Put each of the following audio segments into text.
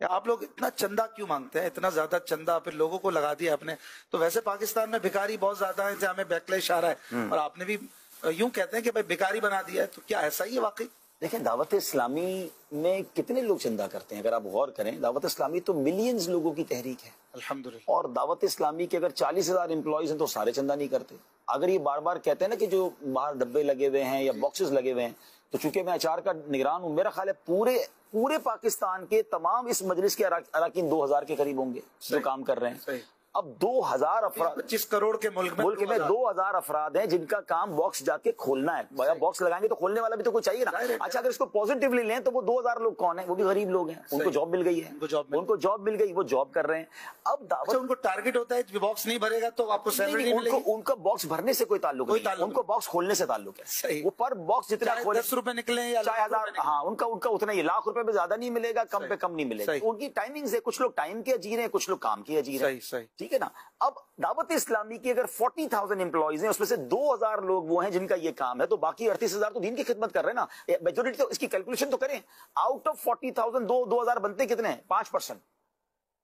آپ لوگ اتنا چندہ کیوں مانگتے ہیں؟ اتنا زیادہ چندہ پھر لوگوں کو لگا دیا آپ نے. تو ویسے پاکستان میں بھکاری بہت زیادہ ہے، جہاں ہمیں بیکلیش آ رہا ہے، اور آپ نے بھی یوں کہتے ہیں کہ بھائی بھکاری بنا دیا ہے، تو کیا ایسا ہی ہے واقعی؟ دیکھیں دعوت اسلامی میں کتنے لوگ چندہ کرتے ہیں، اگر آپ غور کریں دعوت اسلامی تو ملینز لوگوں کی تحریک ہے الحمدللہ. اور دعوت اسلامی کے اگر 40,000 امپلائیز ہیں تو سارے چندہ نہیں کرتے. اگر یہ بار بار کہتے ہیں نا کہ جو باہر ڈبے لگے ہوئے ہیں یا باکسز لگے ہوئے ہیں، تو چونکہ میں اچار کا نگران ہوں، میرا خیال ہے پورے پاکستان کے تمام اس مجلس کے اراکین 2,000 کے قریب ہوں گے جو کام کر رہے ہیں. اب 2,000 افراد 25 کروڑ کے ملک میں 2,000 افراد ہیں جن کا کام باکس جا کے کھولنا ہے. باکس لگائیں گے تو کھولنے والا بھی تو کوئی چاہیے نا. اچھا اگر اس کو پازیٹیولی لیں تو وہ 2,000 لوگ کون ہیں؟ وہ بھی غریب لوگ ہیں، ان کو جاب مل گئی ہے، ان کو جاب مل گئی، وہ جاب کر رہے ہیں. اب دعوت ان کو ٹارگٹ ہوتا ہے باکس نہیں بھرے گا تو آپ کو سیلری نہیں ملے گی. ان کا باکس بھرنے سے کوئی تعلق نہیں، ان کو باکس کھولنے سے تعلق ہے. وہ پر باکس جتنا کھولے 10 روپے نکلے یا 1000، ہاں ان کا اتنا ہی، لاکھ روپے پہ زیادہ نہیں ملے گا، کم پہ کم نہیں ملے گا. ان کی ٹائمنگ ہے، کچھ لوگ ٹائم کے اجیر ہیں، کچھ لوگ کام کے اجیر ہیں. ٹھیک ہے نا. اب دعوت اسلامی کی اگر 40,000 امپلائیز ہیں، اس میں سے 2,000 لوگ وہ ہیں جن کا یہ کام ہے، تو باقی 38,000 تو دین کی خدمت کر رہے ہیں نا. میجورٹی تو اس کی کیلکولیشن تو کریں. آؤٹ آف 40,000 2,000 بنتے کتنے ہیں؟ 5%.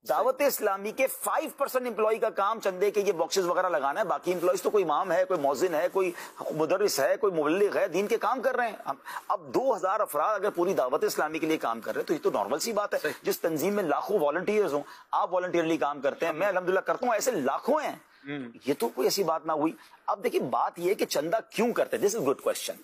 دعوت اسلامی کے 5% امپلائی کا کام چندے کے یہ باکسز وغیرہ لگانا ہے. باقی امپلائیز تو کوئی امام ہے، کوئی مؤذن ہے، کوئی مدرس ہے، کوئی مبلغ ہے، دین کے کام کر رہے ہیں. اب 2,000 افراد اگر پوری دعوت اسلامی کے لیے کام کر رہے ہیں تو یہ تو نارمل سی بات ہے. جس تنظیم میں لاکھوں والنٹیئرز ہوں، آپ والنٹیئرلی کام کرتے ہیں، میں الحمدللہ کرتا ہوں، ایسے لاکھوں ہیں. یہ تو کوئی ایسی بات نہ ہوئی. اب دیکھیں بات یہ کہ چندہ کیوں کرتے ہیں، دس از گڈ کوشچن.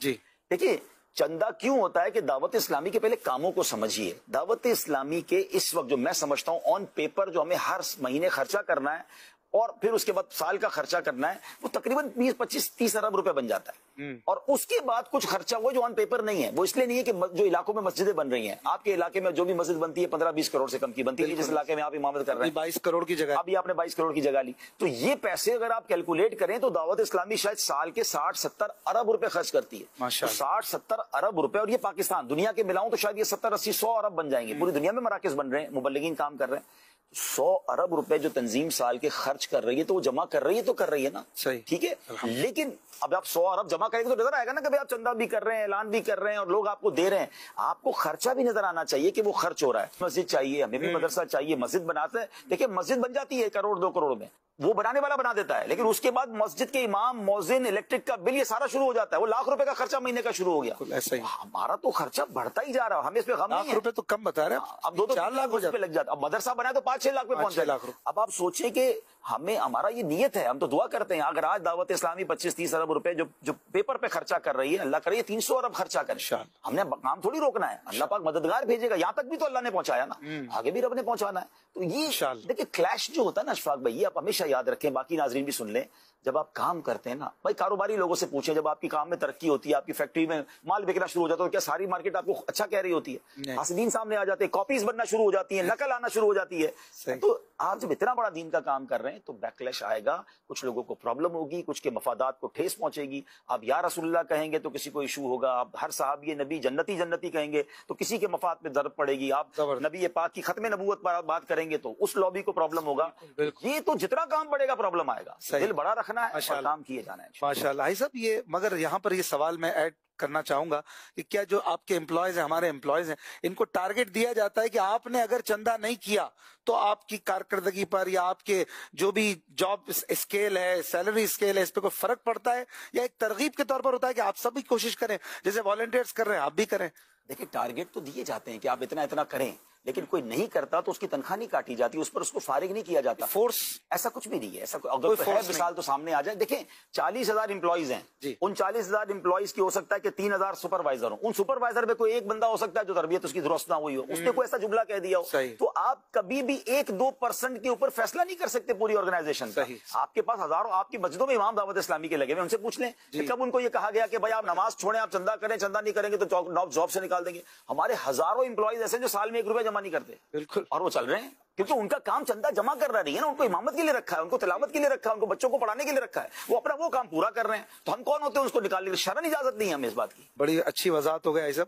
دیکھیے چندہ کیوں ہوتا ہے کہ دعوت اسلامی کے پہلے کاموں کو سمجھیے. دعوت اسلامی کے اس وقت جو میں سمجھتا ہوں آن پیپر جو ہمیں ہر مہینے خرچہ کرنا ہے اور پھر اس کے بعد سال کا خرچہ کرنا ہے، وہ تقریباً 20-25-30 ارب روپے بن جاتا ہے. اور اس کے بعد کچھ خرچہ ہوا جو آن پیپر نہیں ہے. وہ اس لیے نہیں ہے کہ جو علاقوں میں مسجدیں بن رہی ہیں، آپ کے علاقے میں جو بھی مسجد بنتی ہے 15-20 کروڑ سے کم کی بنتی ہے، جس علاقے میں آپ امامت کر رہے ہیں 22 کروڑ کی جگہ، ابھی آپ نے 22 کروڑ کی جگہ لی. تو یہ پیسے اگر آپ کیلکولیٹ کریں تو دعوت اسلامی شاید سال کے 60-70 ارب روپے خرچ کرتی ہے. 60-70 ارب روپے، اور یہ پاکستان، دنیا کے ملاؤں تو شاید یہ 70-80-100 ارب بن جائیں گے. پوری دنیا میں مراکز بن رہے ہیں، مبلغین کام کر رہے ہیں. 100 ارب روپے جو تنظیم سال کے خرچ کر رہی ہے تو وہ جمع کر رہی ہے، تو کر رہی ہے نا. ٹھیک ہے. لیکن اب آپ 100 ارب جمع کریں گے تو نظر آئے گا نا کہ آپ چندہ بھی کر رہے ہیں، اعلان بھی کر رہے ہیں، اور لوگ آپ کو دے رہے ہیں. آپ کو خرچہ بھی نظر آنا چاہیے کہ وہ خرچ ہو رہا ہے. مسجد چاہیے، ہمیں بھی مدرسہ چاہیے، مسجد بناتے ہیں. دیکھیں مسجد بن جاتی ہے 1 کروڑ 2 کروڑ میں، وہ بنانے والا بنا دیتا ہے، لیکن اس کے بعد مسجد کے امام، مؤذن، الیکٹرک کا بل، یہ سارا شروع ہو جاتا ہے. وہ لاکھ روپے کا خرچہ مہینے کا شروع ہو گیا. ہمارا تو خرچہ بڑھتا ہی جا رہا ہے، ہمیں اس پہ غم نہیں ہے. لاکھ روپے تو کم بتا رہے ہیں، اب 2-4 لاکھ پہ لگ جاتا. اب مدرسہ بنا تو 5-6 لاکھ پہ پہنچ جائے. اب آپ سوچیں کہ ہمارا یہ نیت ہے، ہم تو دعا کرتے ہیں اگر آج دعوت اسلامی 25-30 ارب روپے جو پیپر پہ خرچہ کر رہی ہے، اللہ کرے 300 ارب خرچہ کرے. ہم نے کام تھوڑی روکنا ہے، اللہ پاک مددگار بھیجے گا. یہاں تک بھی تو اللہ نے پہنچایا نا، آگے بھی رب نے پہنچانا ہے. تو یہ دیکھیں کلیش جو ہوتا ہے نا اشفاق بھائی، یہ آپ ہمیشہ یاد رکھیں، باقی ناظرین بھی سن لیں. جب آپ کام کرتے ہیں نا بھائی، کاروباری لوگوں سے پوچھیں، جب آپ کی کام میں ترقی ہوتی ہے، آپ کی فیکٹری میں مال بکنا شروع ہو جاتا ہے، تو کیا ساری مارکیٹ آپ کو اچھا کہہ رہی ہوتی ہے؟ حاسدین سامنے آ جاتے ہیں، کاپیز بننا شروع ہو جاتی ہیں، نقل آنا شروع ہو جاتی ہے. تو آپ جب اتنا بڑا دین کا کام کر رہے ہیں تو بیکلیش آئے گا، کچھ لوگوں کو پرابلم ہوگی، کچھ کے مفادات کو ٹھیس پہنچے گی. آپ یا رسول اللہ کہیں گے تو کسی کو ایشو ہوگا، آپ ہر صحابی نبی جنتی کہیں گے تو کسی کے مفاد پہ ضرب پڑے گی. آپ نبی پاک کی ختم نبوت پر بات کریں گے تو اس لابی کو پرابلم ہوگا. یہ تو جتنا کام بڑھے گا پرابلم آئے گا. دل بڑا رکھنا ہے اور کام کیے جانا ہے. ماشاء اللہ. صاحب یہ مگر یہاں پر یہ سوال میں ایڈ کرنا چاہوں گا کہ کیا جو آپ کے امپلائیز ہیں، ہمارے امپلائیز ہیں، ان کو ٹارگٹ دیا جاتا ہے کہ آپ نے اگر چندہ نہیں کیا تو آپ کی کارکردگی پر یا آپ کے جو بھی جاب اسکیل ہے، سیلری اسکیل ہے، اس پہ کوئی فرق پڑتا ہے، یا ایک ترغیب کے طور پر ہوتا ہے کہ آپ سب بھی کوشش کریں، جیسے والنٹیئرز کر رہے ہیں آپ بھی کریں؟ دیکھیں ٹارگٹ تو دیے جاتے ہیں کہ آپ اتنا کریں، لیکن کوئی نہیں کرتا تو اس کی تنخواہ نہیں کاٹی جاتی، اس پر اس کو فارغ نہیں کیا جاتا. فورس ایسا کچھ بھی نہیں ہے. ایسا اگر ہے مثال تو سامنے آ جائے. دیکھیں 40,000 امپلائیز ہیں، ان 40,000 امپلائیز کی ہو سکتا ہے کہ 3,000 سپروائزر ہوں. ان سپروائزر میں کوئی ایک بندہ ہو سکتا ہے جو تربیت اس کی درست نہ ہوئی ہو، اس نے کوئی ایسا جملہ کہہ دیا ہو. تو آپ کبھی بھی 1-2% کے اوپر فیصلہ نہیں کر سکتے پوری آرگنائزیشن کا. آپ کے پاس ہزاروں، آپ کی مسجدوں میں امام دعوت اسلامی کے لگے ہوئے، ان سے پوچھ لیں کہ کب ان کو یہ کہا گیا کہ بھائی آپ نماز چھوڑیں، آپ چندہ کریں، چندہ نہیں کریں گے تو جاب سے نکال دیں گے. ہمارے ہزاروں امپلائیز ایسے جو سال میں 1 روپیہ جمع نہیں کرتے، اور وہ چل رہے ہیں کیونکہ ان کا کام چندہ جمع کر رہا نہیں ہے نا. ان کو امامت کے لیے رکھا ہے، ان کو تلاوت کے لیے رکھا ہے، ان کو بچوں کو پڑھانے کے لیے رکھا ہے. وہ اپنا وہ کام پورا کر رہے ہیں. تو ہم کون ہوتے ہیں اس کو نکالنے کی؟ شرعن اجازت نہیں ہے ہمیں اس بات کی. بڑی اچھی وضاحت ہو گیا.